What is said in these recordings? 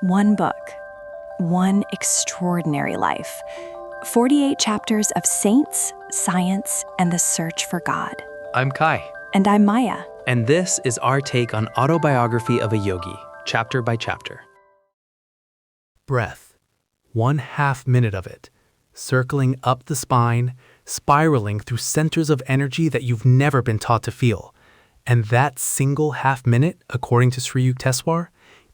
One book, one extraordinary life. 48 chapters of saints, science, and the search for God. I'm Kai. And I'm Maya. And this is our take on Autobiography of a Yogi, chapter by chapter. Breath. 1/2 minute of it, circling up the spine, spiraling through centers of energy that you've never been taught to feel. And that single half minute, according to Sri Yukteswar,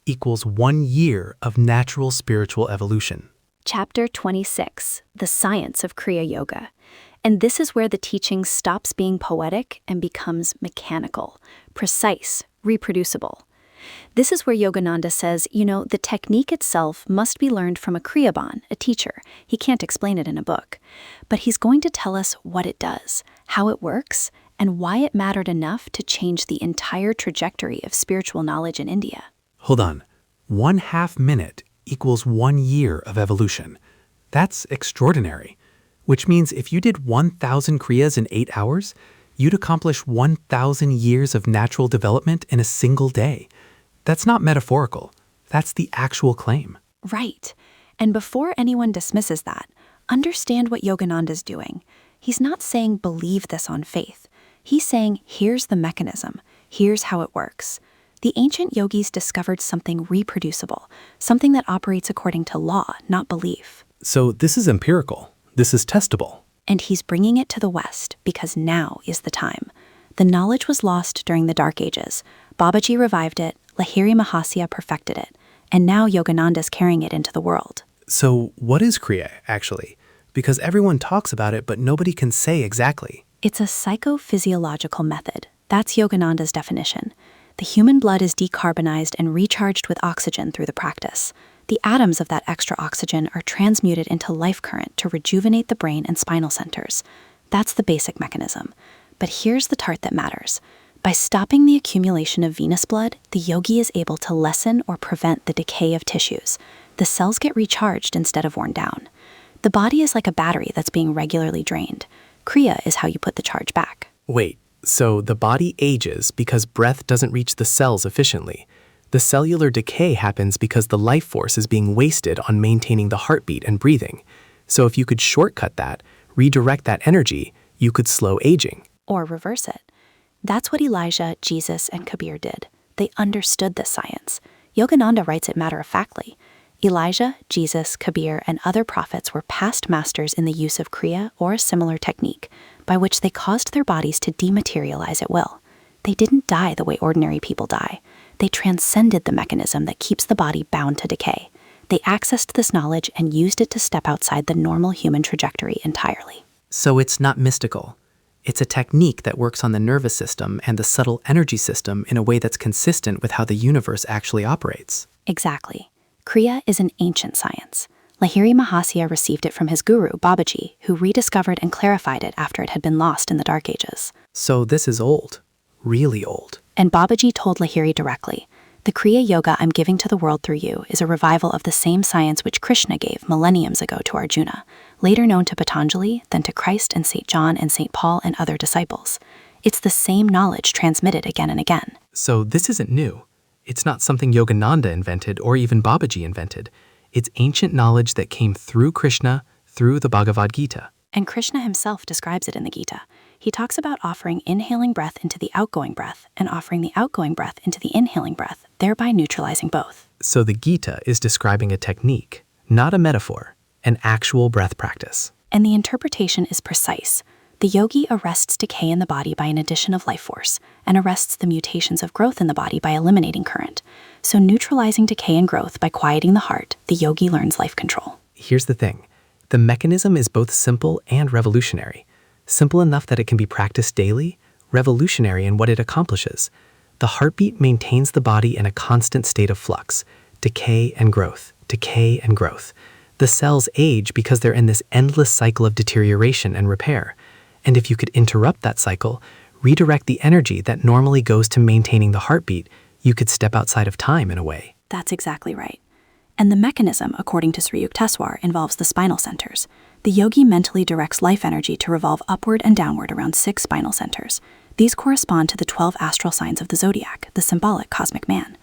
equals 1 year of natural spiritual evolution. Chapter 26, The Science of Kriya Yoga. And this is where the teaching stops being poetic and becomes mechanical, precise, reproducible. This is where Yogananda says, the technique itself must be learned from a Kriyaban, a teacher. He can't explain it in a book. But he's going to tell us what it does, how it works, and why it mattered enough to change the entire trajectory of spiritual knowledge in India. Hold on. 1/2 minute equals 1 year of evolution. That's extraordinary. Which means if you did 1,000 Kriyas in 8 hours, you'd accomplish 1,000 years of natural development in a single day. That's not metaphorical. That's the actual claim. Right. And before anyone dismisses that, understand what Yogananda's doing. He's not saying believe this on faith. He's saying here's the mechanism. Here's how it works. The ancient yogis discovered something reproducible, something that operates according to law, not belief. So this is empirical. This is testable. And he's bringing it to the West because now is the time. The knowledge was lost during the Dark Ages. Babaji revived it, Lahiri Mahasaya perfected it, and now Yogananda's carrying it into the world. So what is Kriya, actually? Because everyone talks about it, but nobody can say exactly. It's a psychophysiological method. That's Yogananda's definition. The human blood is decarbonized and recharged with oxygen through the practice. The atoms of that extra oxygen are transmuted into life current to rejuvenate the brain and spinal centers. That's the basic mechanism. But here's the part that matters. By stopping the accumulation of venous blood, the yogi is able to lessen or prevent the decay of tissues. The cells get recharged instead of worn down. The body is like a battery that's being regularly drained. Kriya is how you put the charge back. Wait, so the body ages because breath doesn't reach the cells efficiently. The cellular decay happens because the life force is being wasted on maintaining the heartbeat and breathing. So if you could shortcut that, redirect that energy, you could slow aging. Or reverse it. That's what Elijah, Jesus, and Kabir did. They understood this science. Yogananda writes it matter-of-factly. Elijah, Jesus, Kabir, and other prophets were past masters in the use of Kriya or a similar technique, by which they caused their bodies to dematerialize at will. They didn't die the way ordinary people die. They transcended the mechanism that keeps the body bound to decay. They accessed this knowledge and used it to step outside the normal human trajectory entirely. So it's not mystical. It's a technique that works on the nervous system and the subtle energy system in a way that's consistent with how the universe actually operates. Exactly. Kriya is an ancient science. Lahiri Mahasaya received it from his guru, Babaji, who rediscovered and clarified it after it had been lost in the Dark Ages. So this is old. Really old. And Babaji told Lahiri directly, the Kriya Yoga I'm giving to the world through you is a revival of the same science which Krishna gave millenniums ago to Arjuna, later known to Patanjali, then to Christ and St. John and St. Paul and other disciples. It's the same knowledge transmitted again and again. So this isn't new. It's not something Yogananda invented or even Babaji invented. It's ancient knowledge that came through Krishna, through the Bhagavad Gita. And Krishna himself describes it in the Gita. He talks about offering inhaling breath into the outgoing breath and offering the outgoing breath into the inhaling breath, thereby neutralizing both. So the Gita is describing a technique, not a metaphor, an actual breath practice. And the interpretation is precise. The yogi arrests decay in the body by an addition of life force and arrests the mutations of growth in the body by eliminating current. So neutralizing decay and growth by quieting the heart, the yogi learns life control. Here's the thing. The mechanism is both simple and revolutionary. Simple enough that it can be practiced daily, revolutionary in what it accomplishes. The heartbeat maintains the body in a constant state of flux, decay and growth, decay and growth. The cells age because they're in this endless cycle of deterioration and repair. And if you could interrupt that cycle, redirect the energy that normally goes to maintaining the heartbeat, you could step outside of time in a way. That's exactly right. And the mechanism, according to Sri Yukteswar, involves the spinal centers. The yogi mentally directs life energy to revolve upward and downward around 6 spinal centers. These correspond to the 12 astral signs of the zodiac, the symbolic cosmic man.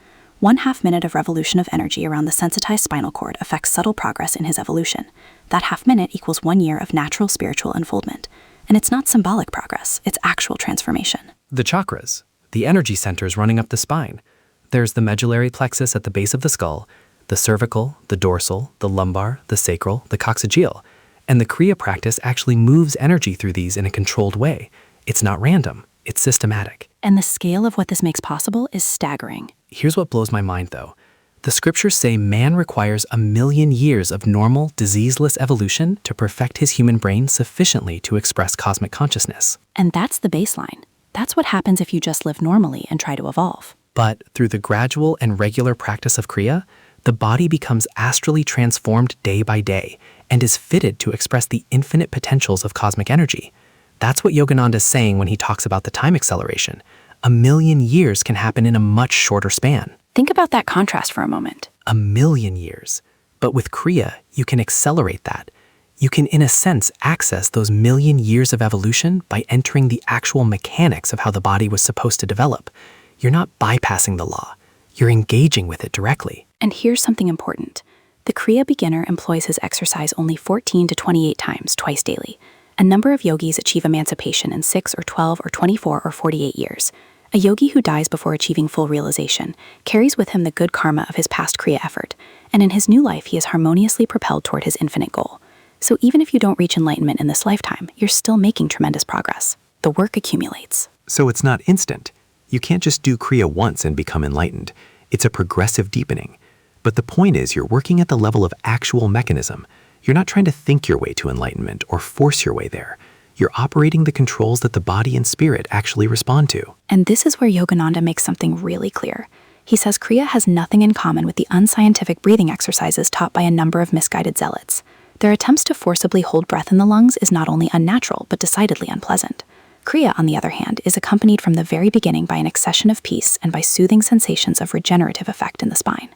1/2 minute of revolution of energy around the sensitized spinal cord affects subtle progress in his evolution. That half minute equals 1 year of natural spiritual unfoldment. And it's not symbolic progress, it's actual transformation. The chakras, the energy centers running up the spine. There's the medullary plexus at the base of the skull, the cervical, the dorsal, the lumbar, the sacral, the coccygeal. And the Kriya practice actually moves energy through these in a controlled way. It's not random, it's systematic. And the scale of what this makes possible is staggering. Here's what blows my mind, though. The scriptures say man requires 1,000,000 years of normal, diseaseless evolution to perfect his human brain sufficiently to express cosmic consciousness. And that's the baseline. That's what happens if you just live normally and try to evolve. But through the gradual and regular practice of Kriya, the body becomes astrally transformed day by day and is fitted to express the infinite potentials of cosmic energy. That's what Yogananda is saying when he talks about the time acceleration. 1,000,000 years can happen in a much shorter span. Think about that contrast for a moment. 1,000,000 years. But with Kriya, you can accelerate that. You can, in a sense, access those 1,000,000 years of evolution by entering the actual mechanics of how the body was supposed to develop. You're not bypassing the law. You're engaging with it directly. And here's something important. The Kriya beginner employs his exercise only 14 to 28 times, twice daily. A number of yogis achieve emancipation in 6 or 12 or 24 or 48 years. A yogi who dies before achieving full realization carries with him the good karma of his past Kriya effort, and in his new life he is harmoniously propelled toward his infinite goal. So even if you don't reach enlightenment in this lifetime, you're still making tremendous progress. The work accumulates. So it's not instant. You can't just do Kriya once and become enlightened. It's a progressive deepening. But the point is you're working at the level of actual mechanism. You're not trying to think your way to enlightenment or force your way there. You're operating the controls that the body and spirit actually respond to. And this is where Yogananda makes something really clear. He says Kriya has nothing in common with the unscientific breathing exercises taught by a number of misguided zealots. Their attempts to forcibly hold breath in the lungs is not only unnatural, but decidedly unpleasant. Kriya, on the other hand, is accompanied from the very beginning by an accession of peace and by soothing sensations of regenerative effect in the spine.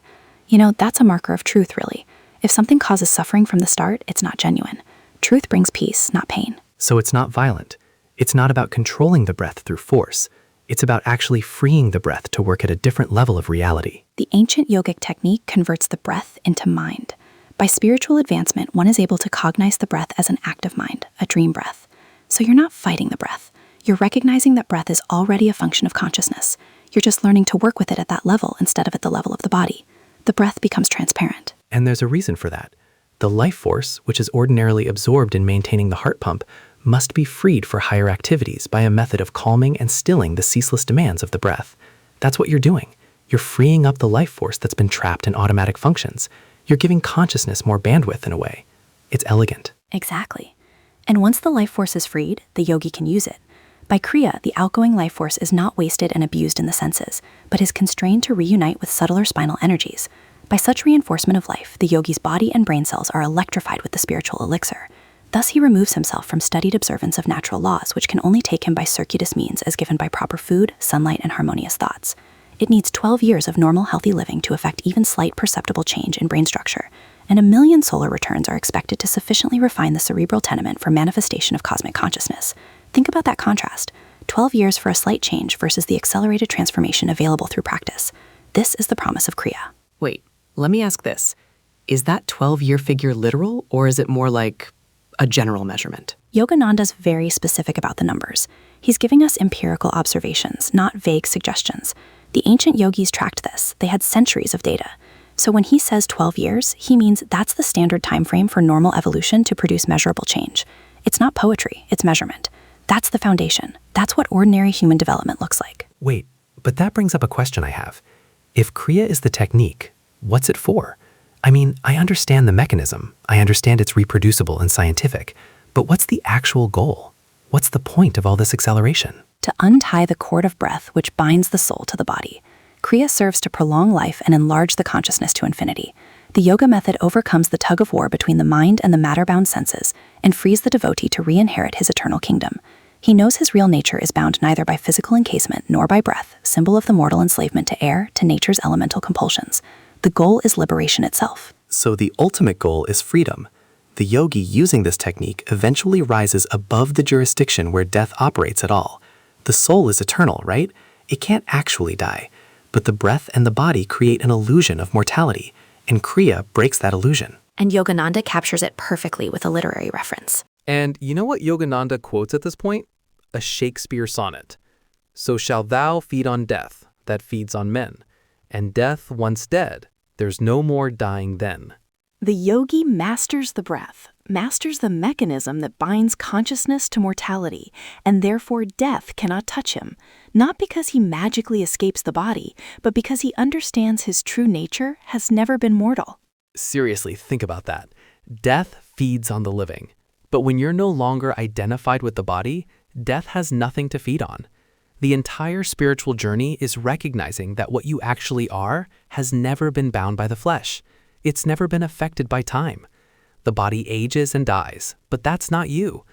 You know, that's a marker of truth, really. If something causes suffering from the start, it's not genuine. Truth brings peace, not pain. So it's not violent. It's not about controlling the breath through force. It's about actually freeing the breath to work at a different level of reality. The ancient yogic technique converts the breath into mind. By spiritual advancement, one is able to cognize the breath as an active mind, a dream breath. So you're not fighting the breath. You're recognizing that breath is already a function of consciousness. You're just learning to work with it at that level instead of at the level of the body. The breath becomes transparent. And there's a reason for that. The life force, which is ordinarily absorbed in maintaining the heart pump, must be freed for higher activities by a method of calming and stilling the ceaseless demands of the breath. That's what you're doing. You're freeing up the life force that's been trapped in automatic functions. You're giving consciousness more bandwidth in a way. It's elegant. Exactly. And once the life force is freed, the yogi can use it. By Kriya, the outgoing life force is not wasted and abused in the senses, but is constrained to reunite with subtler spinal energies. By such reinforcement of life, the yogi's body and brain cells are electrified with the spiritual elixir. Thus he removes himself from studied observance of natural laws, which can only take him by circuitous means as given by proper food, sunlight, and harmonious thoughts. It needs 12 years of normal, healthy living to affect even slight perceptible change in brain structure, and 1,000,000 solar returns are expected to sufficiently refine the cerebral tenement for manifestation of cosmic consciousness. Think about that contrast. 12 years for a slight change versus the accelerated transformation available through practice. This is the promise of Kriya. Wait, let me ask this. Is that 12-year figure literal, or is it more like a general measurement? Yogananda's very specific about the numbers. He's giving us empirical observations, not vague suggestions. The ancient yogis tracked this. They had centuries of data. So when he says 12 years, he means that's the standard time frame for normal evolution to produce measurable change. It's not poetry, it's measurement. That's the foundation. That's what ordinary human development looks like. Wait, but that brings up a question I have. If Kriya is the technique, what's it for? I mean, I understand the mechanism. I understand it's reproducible and scientific. But what's the actual goal? What's the point of all this acceleration? To untie the cord of breath which binds the soul to the body. Kriya serves to prolong life and enlarge the consciousness to infinity. The yoga method overcomes the tug of war between the mind and the matter-bound senses and frees the devotee to re-inherit his eternal kingdom. He knows his real nature is bound neither by physical encasement nor by breath, symbol of the mortal enslavement to air, to nature's elemental compulsions. The goal is liberation itself. So the ultimate goal is freedom. The yogi using this technique eventually rises above the jurisdiction where death operates at all. The soul is eternal, right? It can't actually die. but the breath and the body create an illusion of mortality, and Kriya breaks that illusion. And Yogananda captures it perfectly with a literary reference. And you know what Yogananda quotes at this point? A Shakespeare sonnet. So shall thou feed on death, that feeds on men. And death once dead, there's no more dying then. The yogi masters the breath, masters the mechanism that binds consciousness to mortality, and therefore death cannot touch him, not because he magically escapes the body, but because he understands his true nature has never been mortal. Seriously, think about that. Death feeds on the living. But when you're no longer identified with the body, death has nothing to feed on. The entire spiritual journey is recognizing that what you actually are has never been bound by the flesh. It's never been affected by time. The body ages and dies, but that's not you.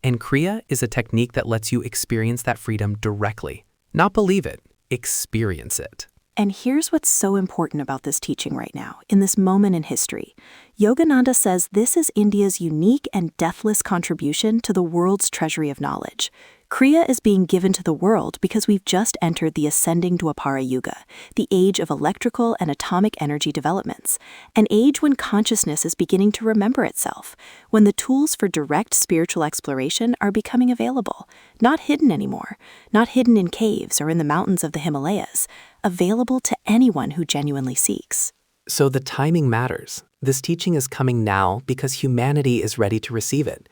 And Kriya is a technique that lets you experience that freedom directly. Not believe it, experience it. And here's what's so important about this teaching right now, in this moment in history. Yogananda says this is India's unique and deathless contribution to the world's treasury of knowledge. Kriya is being given to the world because we've just entered the ascending Dwapara Yuga, the age of electrical and atomic energy developments, an age when consciousness is beginning to remember itself, when the tools for direct spiritual exploration are becoming available, not hidden anymore, not hidden in caves or in the mountains of the Himalayas, available to anyone who genuinely seeks. So the timing matters. This teaching is coming now because humanity is ready to receive it.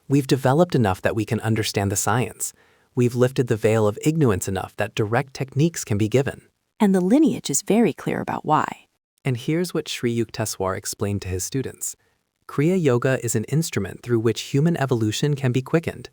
We've developed enough that we can understand the science. We've lifted the veil of ignorance enough that direct techniques can be given. And the lineage is very clear about why. And here's what Sri Yukteswar explained to his students. Kriya Yoga is an instrument through which human evolution can be quickened.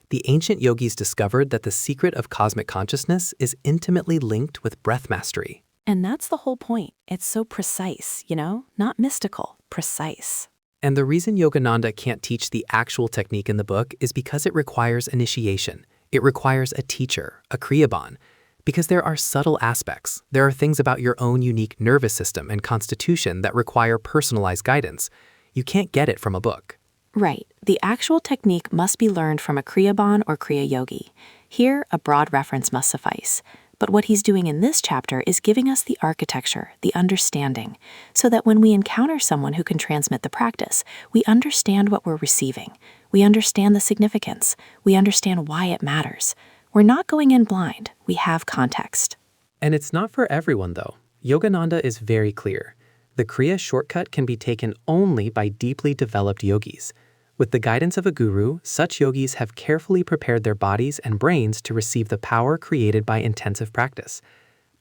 The ancient yogis discovered that the secret of cosmic consciousness is intimately linked with breath mastery. And that's the whole point. It's so precise, not mystical, precise. And the reason Yogananda can't teach the actual technique in the book is because it requires initiation. It requires a teacher, a Kriyaban, because there are subtle aspects. There are things about your own unique nervous system and constitution that require personalized guidance. You can't get it from a book. Right. The actual technique must be learned from a Kriyaban or Kriya Yogi. Here, a broad reference must suffice. But what he's doing in this chapter is giving us the architecture, the understanding, so that when we encounter someone who can transmit the practice, we understand what we're receiving. We understand the significance. We understand why it matters. We're not going in blind. We have context. And it's not for everyone, though. Yogananda is very clear. The Kriya shortcut can be taken only by deeply developed yogis. With the guidance of a guru, such yogis have carefully prepared their bodies and brains to receive the power created by intensive practice.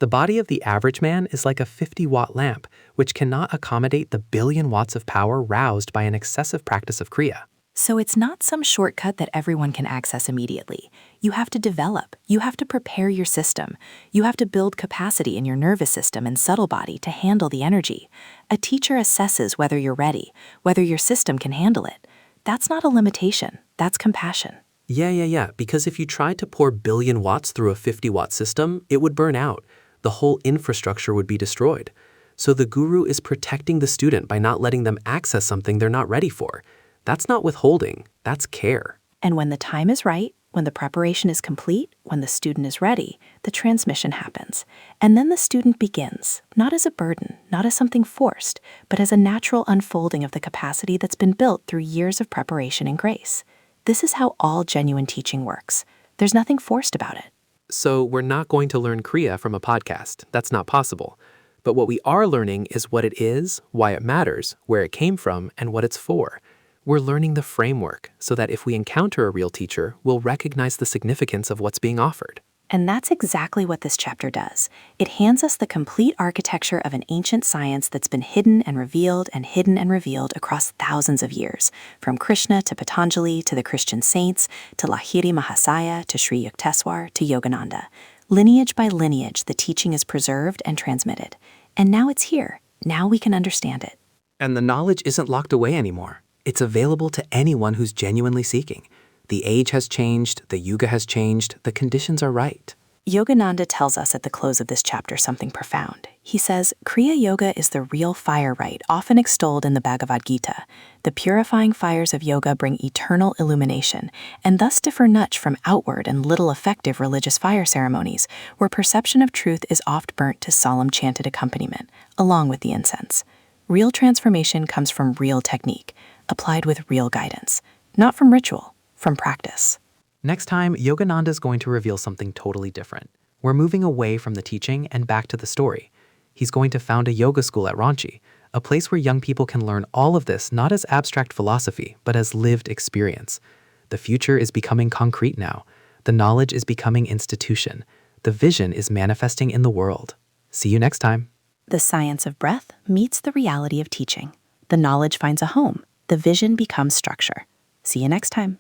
The body of the average man is like a 50-watt lamp, which cannot accommodate the billion watts of power roused by an excessive practice of Kriya. So it's not some shortcut that everyone can access immediately. You have to develop. You have to prepare your system. You have to build capacity in your nervous system and subtle body to handle the energy. A teacher assesses whether you're ready, whether your system can handle it. That's not a limitation. That's compassion. Yeah. Because if you tried to pour billion watts through a 50-watt system, it would burn out. The whole infrastructure would be destroyed. So the guru is protecting the student by not letting them access something they're not ready for. That's not withholding. That's care. And when the time is right, when the preparation is complete, when the student is ready, the transmission happens. And then the student begins, not as a burden, not as something forced, but as a natural unfolding of the capacity that's been built through years of preparation and grace. This is how all genuine teaching works. There's nothing forced about it. So we're not going to learn Kriya from a podcast. That's not possible. But what we are learning is what it is, why it matters, where it came from, and what it's for. We're learning the framework so that if we encounter a real teacher, we'll recognize the significance of what's being offered. And that's exactly what this chapter does. It hands us the complete architecture of an ancient science that's been hidden and revealed across thousands of years, from Krishna to Patanjali to the Christian saints, to Lahiri Mahasaya, to Sri Yukteswar, to Yogananda. Lineage by lineage, the teaching is preserved and transmitted. And now it's here. Now we can understand it. And the knowledge isn't locked away anymore. It's available to anyone who's genuinely seeking. The age has changed, the yuga has changed, the conditions are right. Yogananda tells us at the close of this chapter something profound. He says, Kriya Yoga is the real fire rite, often extolled in the Bhagavad Gita. The purifying fires of yoga bring eternal illumination, and thus differ much from outward and little effective religious fire ceremonies, where perception of truth is oft burnt to solemn chanted accompaniment, along with the incense. Real transformation comes from real technique, applied with real guidance, not from ritual, from practice. Next time, Yogananda is going to reveal something totally different. We're moving away from the teaching and back to the story. He's going to found a yoga school at Ranchi, a place where young people can learn all of this not as abstract philosophy, but as lived experience. The future is becoming concrete now. The knowledge is becoming institution. The vision is manifesting in the world. See you next time. The science of breath meets the reality of teaching. The knowledge finds a home. The vision becomes structure. See you next time.